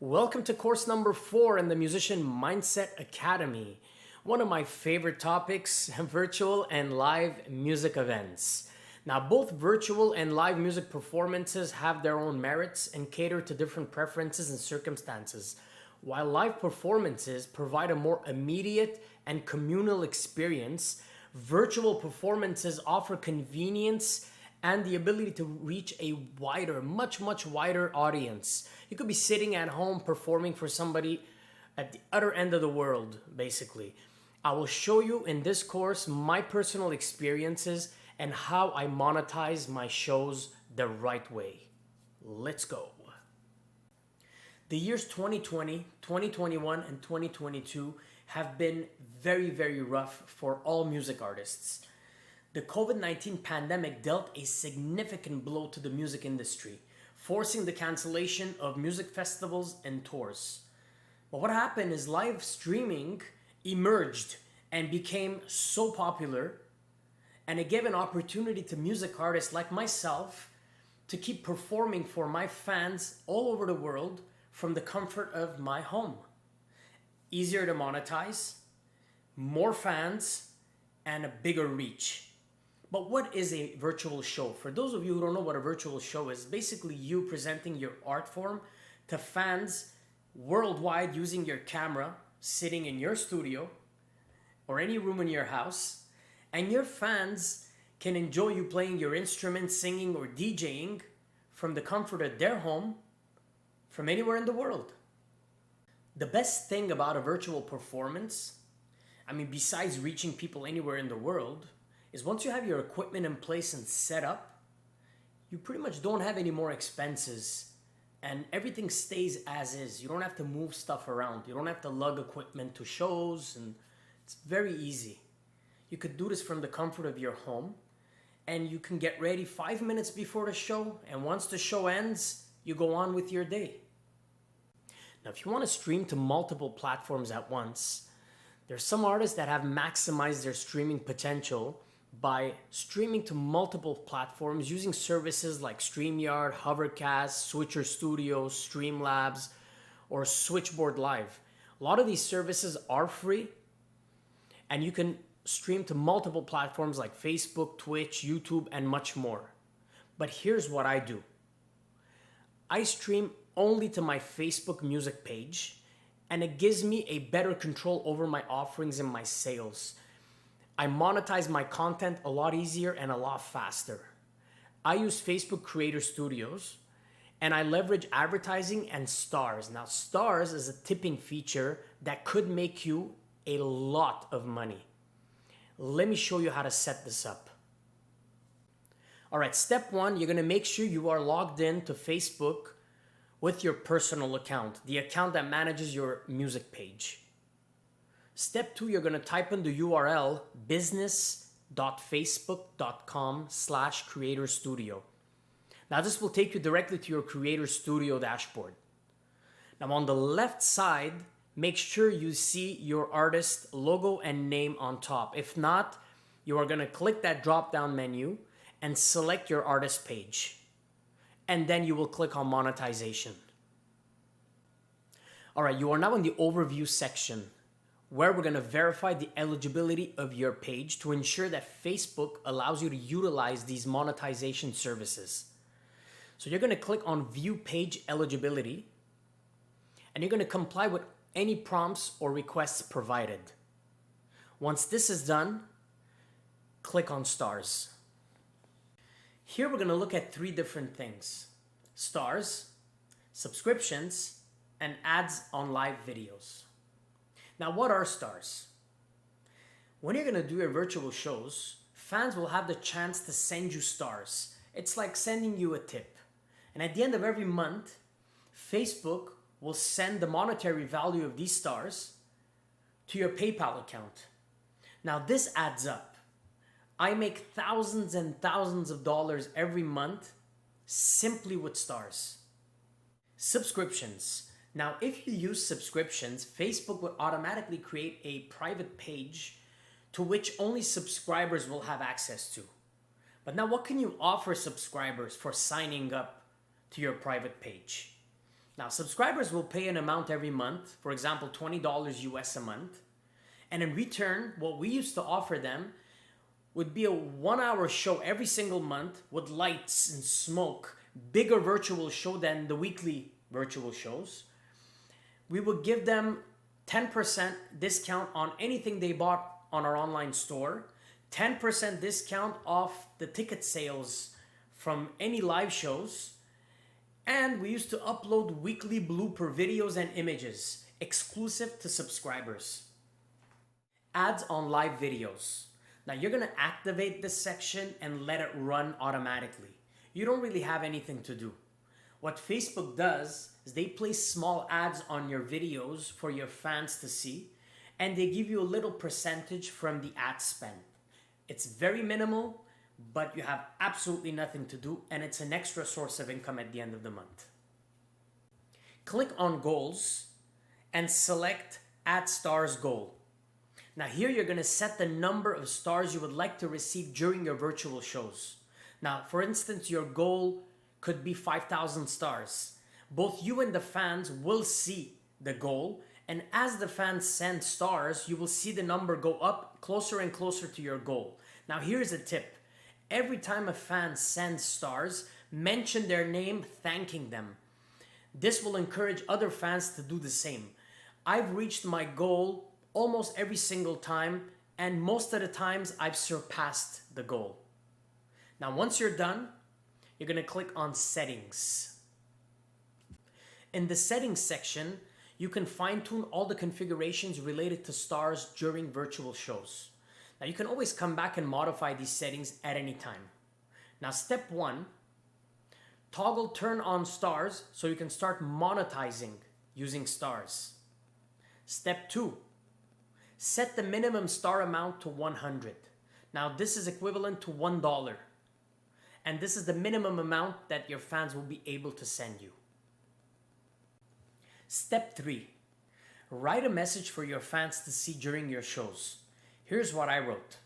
Welcome to course number 4 in the Musician Mindset Academy. One of my favorite topics, virtual and live music events. Now, both virtual and live music performances have their own merits and cater to different preferences and circumstances. While live performances provide a more immediate and communal experience, virtual performances offer convenience and the ability to reach a wider, much wider audience. You could be sitting at home performing for somebody at the other end of the world, basically. I will show you in this course my personal experiences and how I monetize my shows the right way. Let's go. The years 2020, 2021, and 2022 have been very rough for all music artists. The COVID-19 pandemic dealt a significant blow to the music industry, forcing the cancellation of music festivals and tours. But what happened is live streaming emerged and became so popular, and it gave an opportunity to music artists like myself to keep performing for my fans all over the world from the comfort of my home. Easier to monetize, more fans, and a bigger reach. But what is a virtual show? For those of you who don't know what a virtual show is, basically you presenting your art form to fans worldwide using your camera, sitting in your studio or any room in your house, and your fans can enjoy you playing your instrument, singing, or DJing from the comfort of their home from anywhere in the world. The best thing about a virtual performance, besides reaching people anywhere in the world, is once you have your equipment in place and set up, you pretty much don't have any more expenses and everything stays as is. You don't have to move stuff around. You don't have to lug equipment to shows, and it's very easy. You could do this from the comfort of your home, and you can get ready 5 minutes before the show, and once the show ends, you go on with your day. Now, if you want to stream to multiple platforms at once, there's some artists that have maximized their streaming potential by streaming to multiple platforms using services like StreamYard, Hovercast, Switcher Studios, Streamlabs, or Switchboard Live. A lot of these services are free, and you can stream to multiple platforms like Facebook, Twitch, YouTube, and much more. But here's what I do. I stream only to my Facebook music page, and it gives me a better control over my offerings and my sales. I monetize my content a lot easier and a lot faster. I use Facebook Creator Studios, and I leverage advertising and stars. Now, stars is a tipping feature that could make you a lot of money. Let me show you how to set this up. All right, step 1, you're gonna make sure you are logged in to Facebook with your personal account, the account that manages your music page. Step 2, you're going to type in the URL business.facebook.com/Creator Studio. Now, this will take you directly to your Creator Studio dashboard. Now, on the left side, make sure you see your artist logo and name on top. If not, you are going to click that drop-down menu and select your artist page. And then you will click on monetization. All right, you are now in the overview section, where we're going to verify the eligibility of your page to ensure that Facebook allows you to utilize these monetization services. So you're going to click on View Page Eligibility, and you're going to comply with any prompts or requests provided. Once this is done, click on Stars. Here we're going to look at 3 different things: stars, subscriptions, and ads on live videos. Now, what are stars? When you're going to do your virtual shows, fans will have the chance to send you stars. It's like sending you a tip. And at the end of every month, Facebook will send the monetary value of these stars to your PayPal account. Now, this adds up. I make thousands and thousands of dollars every month simply with stars. Subscriptions. Now, if you use subscriptions, Facebook would automatically create a private page to which only subscribers will have access to. But now, what can you offer subscribers for signing up to your private page? Now, subscribers will pay an amount every month, for example, $20 US a month. And in return, what we used to offer them would be a 1-hour show every single month with lights and smoke, bigger virtual show than the weekly virtual shows. We would give them 10% discount on anything they bought on our online store, 10% discount off the ticket sales from any live shows, and we used to upload weekly blooper videos and images exclusive to subscribers. Ads on live videos. Now you're gonna activate this section and let it run automatically. You don't really have anything to do. What Facebook does is they place small ads on your videos for your fans to see, and they give you a little percentage from the ad spend. It's very minimal, but you have absolutely nothing to do, and it's an extra source of income at the end of the month. Click on goals and select Add Stars Goal. Now here you're going to set the number of stars you would like to receive during your virtual shows. Now, for instance, your goal could be 5,000 stars. Both you and the fans will see the goal, and as the fans send stars, you will see the number go up closer and closer to your goal. Now here's a tip. Every time a fan sends stars, mention their name thanking them. This will encourage other fans to do the same. I've reached my goal almost every single time, and most of the times I've surpassed the goal. Now once you're done, you're going to click on Settings. In the Settings section, you can fine-tune all the configurations related to stars during virtual shows. Now you can always come back and modify these settings at any time. Now step 1, toggle turn on stars so you can start monetizing using stars. Step 2, set the minimum star amount to 100. Now this is equivalent to $1. And this is the minimum amount that your fans will be able to send you. Step 3, write a message for your fans to see during your shows. Here's what I wrote.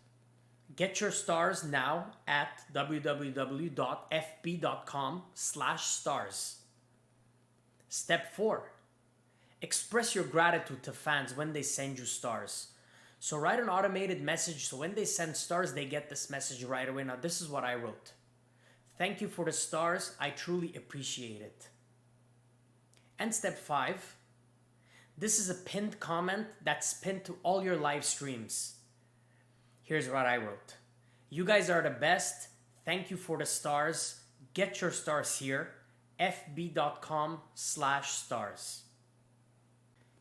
Get your stars now at www.fb.com/stars. Step 4, express your gratitude to fans when they send you stars. So write an automated message so when they send stars, they get this message right away. Now this is what I wrote. Thank you for the stars. I truly appreciate it. And step 5, this is a pinned comment that's pinned to all your live streams. Here's what I wrote. You guys are the best. Thank you for the stars. Get your stars here. fb.com/stars.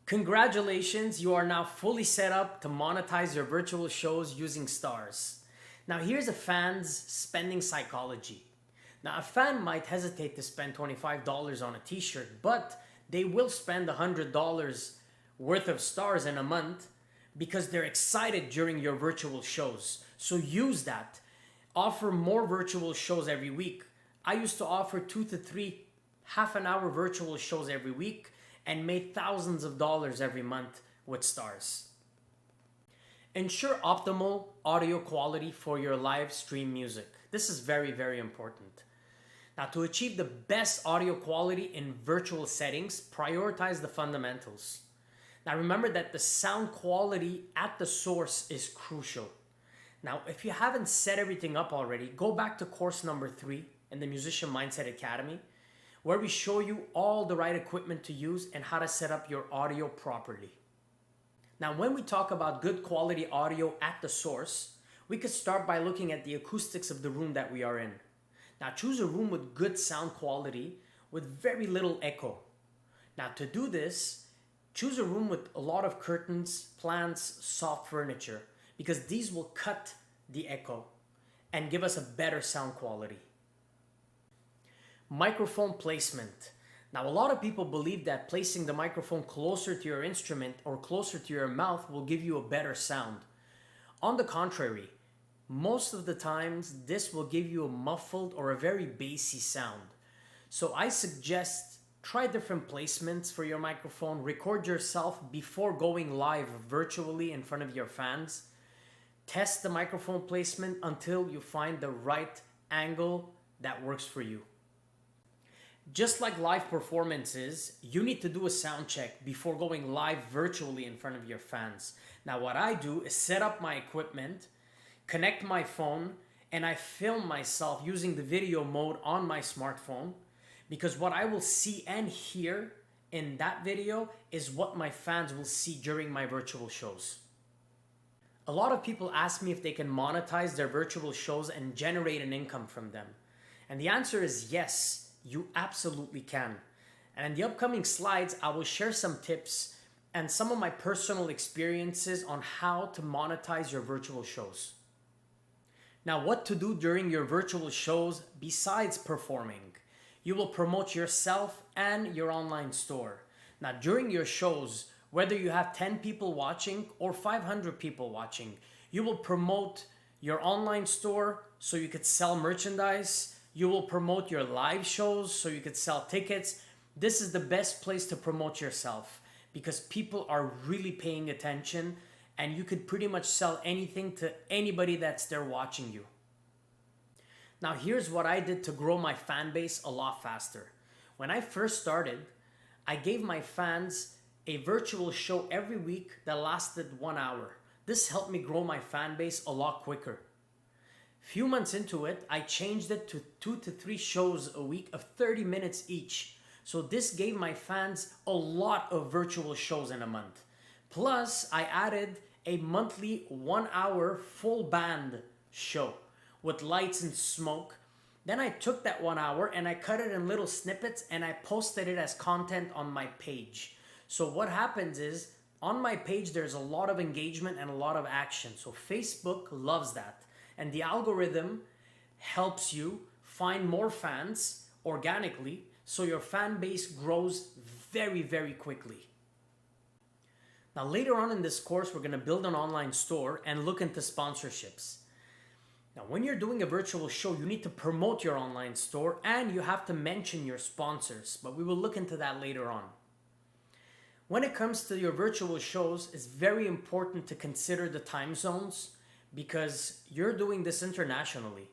Congratulations, you are now fully set up to monetize your virtual shows using stars. Now here's a fan's spending psychology. Now a fan might hesitate to spend $25 on a t-shirt, but they will spend $100 worth of stars in a month because they're excited during your virtual shows. So use that. Offer more virtual shows every week. I used to offer 2 to 3 half-an-hour virtual shows every week and made thousands of dollars every month with stars. Ensure optimal audio quality for your live stream music. This is very, very important. Now, to achieve the best audio quality in virtual settings, prioritize the fundamentals. Now, remember that the sound quality at the source is crucial. Now, if you haven't set everything up already, go back to course number 3 in the Musician Mindset Academy, where we show you all the right equipment to use and how to set up your audio properly. Now, when we talk about good quality audio at the source, we could start by looking at the acoustics of the room that we are in. Now, choose a room with good sound quality with very little echo. Now, to do this, choose a room with a lot of curtains, plants, soft furniture, because these will cut the echo and give us a better sound quality. Microphone placement. Now, a lot of people believe that placing the microphone closer to your instrument or closer to your mouth will give you a better sound. On the contrary, most of the times this will give you a muffled or a very bassy sound. So I suggest try different placements for your microphone. Record yourself before going live virtually in front of your fans. Test the microphone placement until you find the right angle that works for you. Just like live performances, you need to do a sound check before going live virtually in front of your fans. Now, what I do is set up my equipment, connect my phone, and I film myself using the video mode on my smartphone, because what I will see and hear in that video is what my fans will see during my virtual shows. A lot of people ask me if they can monetize their virtual shows and generate an income from them. And the answer is yes, you absolutely can. And in the upcoming slides, I will share some tips and some of my personal experiences on how to monetize your virtual shows. Now, what to do during your virtual shows besides performing? You will promote yourself and your online store. Now, during your shows, whether you have 10 people watching or 500 people watching, you will promote your online store so you could sell merchandise. You will promote your live shows so you could sell tickets. This is the best place to promote yourself because people are really paying attention, and you could pretty much sell anything to anybody that's there watching you. Now, here's what I did to grow my fan base a lot faster. When I first started, I gave my fans a virtual show every week that lasted 1 hour. This helped me grow my fan base a lot quicker. Few months into it, I changed it to 2 to 3 shows a week of 30 minutes each. So this gave my fans a lot of virtual shows in a month. Plus, I added a monthly 1 hour full band show with lights and smoke. Then I took that 1 hour and I cut it in little snippets and I posted it as content on my page. So what happens is, on my page, there's a lot of engagement and a lot of action. So Facebook loves that. And the algorithm helps you find more fans organically, so your fan base grows very, very quickly. Now, later on in this course, we're going to build an online store and look into sponsorships. Now, when you're doing a virtual show, you need to promote your online store and you have to mention your sponsors, but we will look into that later on. When it comes to your virtual shows, it's very important to consider the time zones because you're doing this internationally.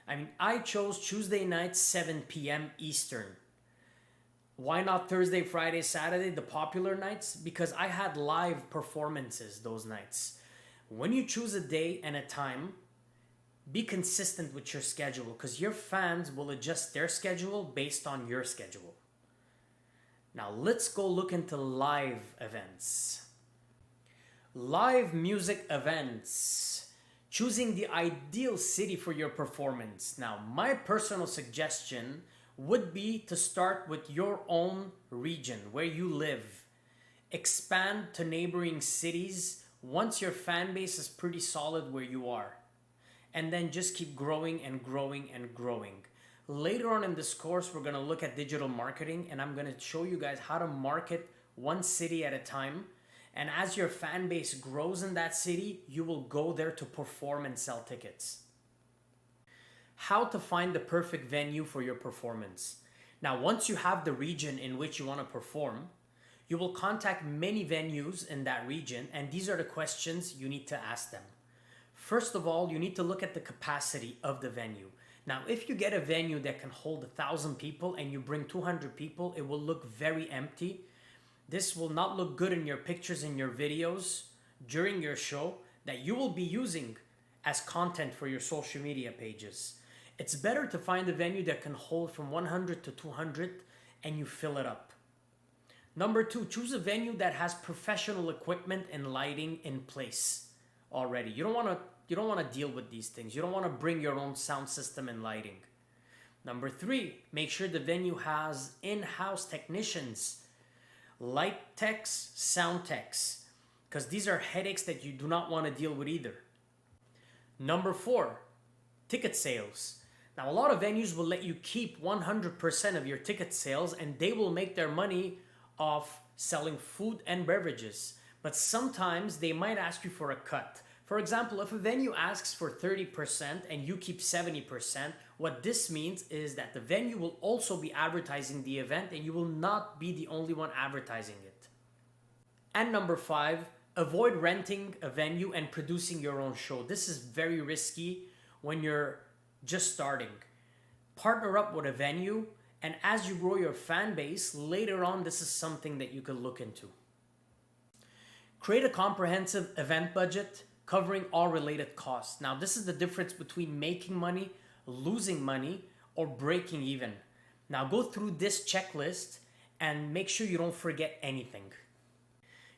I mean, I chose Tuesday night, 7 p.m. Eastern. Why not Thursday, Friday, Saturday, the popular nights? Because I had live performances those nights. When you choose a day and a time, be consistent with your schedule because your fans will adjust their schedule based on your schedule. Now let's go look into live events. Live music events. Choosing the ideal city for your performance. Now, my personal suggestion would be to start with your own region where you live. Expand to neighboring cities once your fan base is pretty solid where you are. And then just keep growing and growing and growing. Later on in this course, we're going to look at digital marketing and I'm going to show you guys how to market one city at a time. And as your fan base grows in that city, you will go there to perform and sell tickets. How to find the perfect venue for your performance. Now, once you have the region in which you want to perform, you will contact many venues in that region, and these are the questions you need to ask them. First of all, you need to look at the capacity of the venue. Now, if you get a venue that can hold 1,000 people and you bring 200 people, it will look very empty. This will not look good in your pictures and your videos during your show that you will be using as content for your social media pages. It's better to find a venue that can hold from 100 to 200 and you fill it up. Number 2, choose a venue that has professional equipment and lighting in place already. You don't want to deal with these things. You don't want to bring your own sound system and lighting. Number 3, make sure the venue has in-house technicians, light techs, sound techs, because these are headaches that you do not want to deal with either. Number 4, ticket sales. Now, a lot of venues will let you keep 100% of your ticket sales and they will make their money off selling food and beverages. But sometimes they might ask you for a cut. For example, if a venue asks for 30% and you keep 70%, what this means is that the venue will also be advertising the event and you will not be the only one advertising it. And number 5, avoid renting a venue and producing your own show. This is very risky when you're just starting. Partner up with a venue And as you grow your fan base, later on, this is something that you could look into. Create a comprehensive event budget covering all related costs. Now, this is the difference between making money, losing money, or breaking even. Now, go through this checklist and make sure you don't forget anything.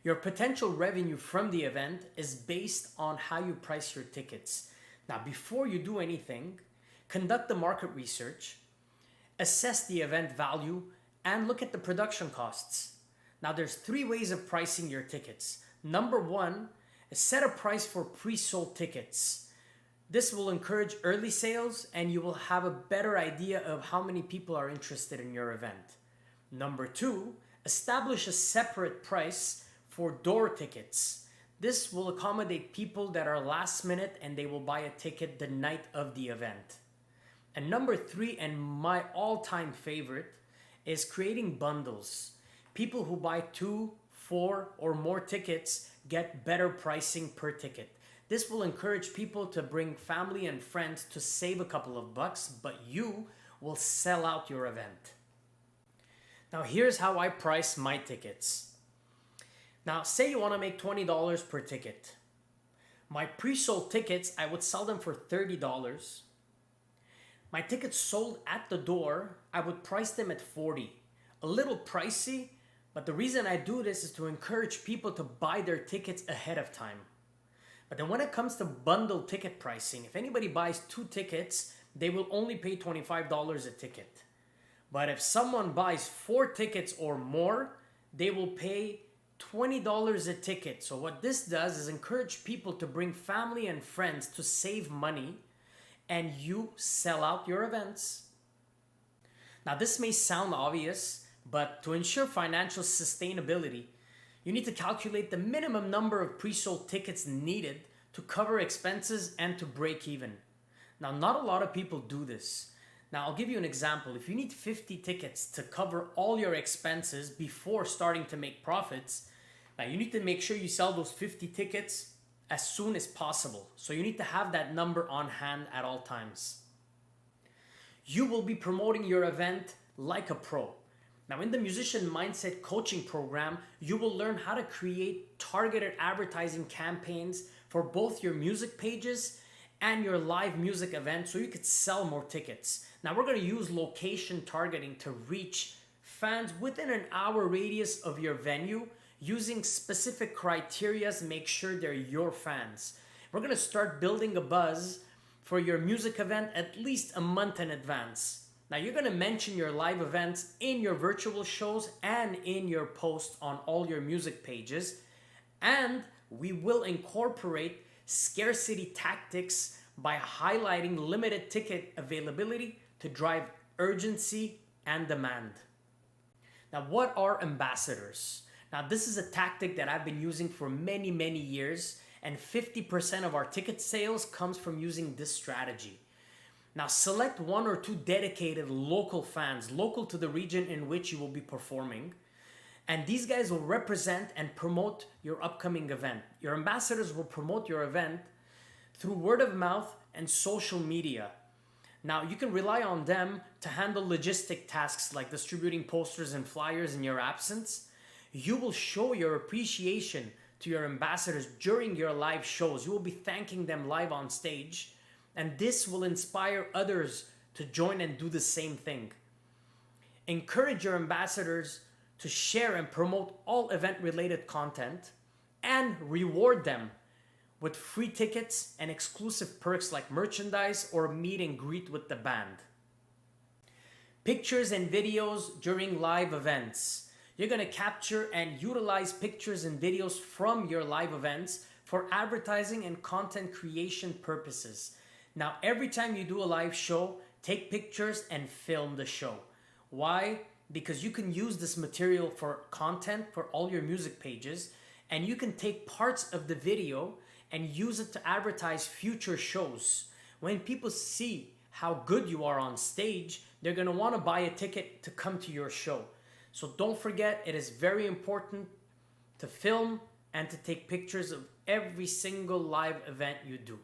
Your potential revenue from the event is based on how you price your tickets. Now, before you do anything, conduct the market research, assess the event value, and look at the production costs. Now, there's 3 ways of pricing your tickets. Number 1 is set a price for pre-sold tickets. This will encourage early sales and you will have a better idea of how many people are interested in your event. Number 2, establish a separate price for door tickets. This will accommodate people that are last minute and they will buy a ticket the night of the event. And number 3, and my all-time favorite, is creating bundles. People who buy 2, 4, or more tickets get better pricing per ticket. This will encourage people to bring family and friends to save a couple of bucks, but you will sell out your event. Now here's how I price my tickets. Now say you want to make $20 per ticket. My pre-sold tickets, I would sell them for $30. My tickets sold at the door, I would price them at $40. A little pricey, but the reason I do this is to encourage people to buy their tickets ahead of time. But then when it comes to bundle ticket pricing, if anybody buys 2 tickets, they will only pay $25 a ticket. But if someone buys 4 tickets or more, they will pay $20 a ticket. So what this does is encourage people to bring family and friends to save money, and you sell out your events. Now this may sound obvious, but to ensure financial sustainability, you need to calculate the minimum number of pre-sold tickets needed to cover expenses and to break even. Now, not a lot of people do this. Now, I'll give you an example. If you need 50 tickets to cover all your expenses before starting to make profits, now you need to make sure you sell those 50 tickets as soon as possible. So you need to have that number on hand at all times. You will be promoting your event like a pro. Now in the Musician Mindset Coaching Program, you will learn how to create targeted advertising campaigns for both your music pages and your live music event so you could sell more tickets. Now we're going to use location targeting to reach fans within an hour radius of your venue using specific criteria to make sure they're your fans. We're going to start building a buzz for your music event at least a month in advance. Now you're going to mention your live events in your virtual shows and in your posts on all your music pages. And we will incorporate scarcity tactics by highlighting limited ticket availability to drive urgency and demand. Now what are ambassadors? Now this is a tactic that I've been using for many years, and 50% of our ticket sales comes from using this strategy. Now select 1 or 2 dedicated local fans, local to the region in which you will be performing. And these guys will represent and promote your upcoming event. Your ambassadors will promote your event through word of mouth and social media. Now you can rely on them to handle logistic tasks like distributing posters and flyers in your absence. You will show your appreciation to your ambassadors during your live shows. You will be thanking them live on stage. And this will inspire others to join and do the same thing. Encourage your ambassadors to share and promote all event-related content and reward them with free tickets and exclusive perks like merchandise or a meet and greet with the band. Pictures and videos during live events. You're going to capture and utilize pictures and videos from your live events for advertising and content creation purposes. Now, every time you do a live show, take pictures and film the show. Why? Because you can use this material for content for all your music pages, and you can take parts of the video and use it to advertise future shows. When people see how good you are on stage, they're going to want to buy a ticket to come to your show. So don't forget, it is very important to film and to take pictures of every single live event you do.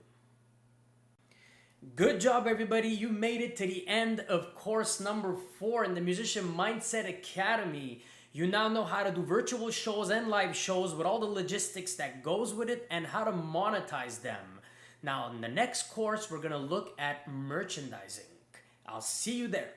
Good job, everybody. You made it to the end of course number 4 in the Musician Mindset Academy. You now know how to do virtual shows and live shows with all the logistics that goes with it and how to monetize them. Now, in the next course, we're going to look at merchandising. I'll see you there.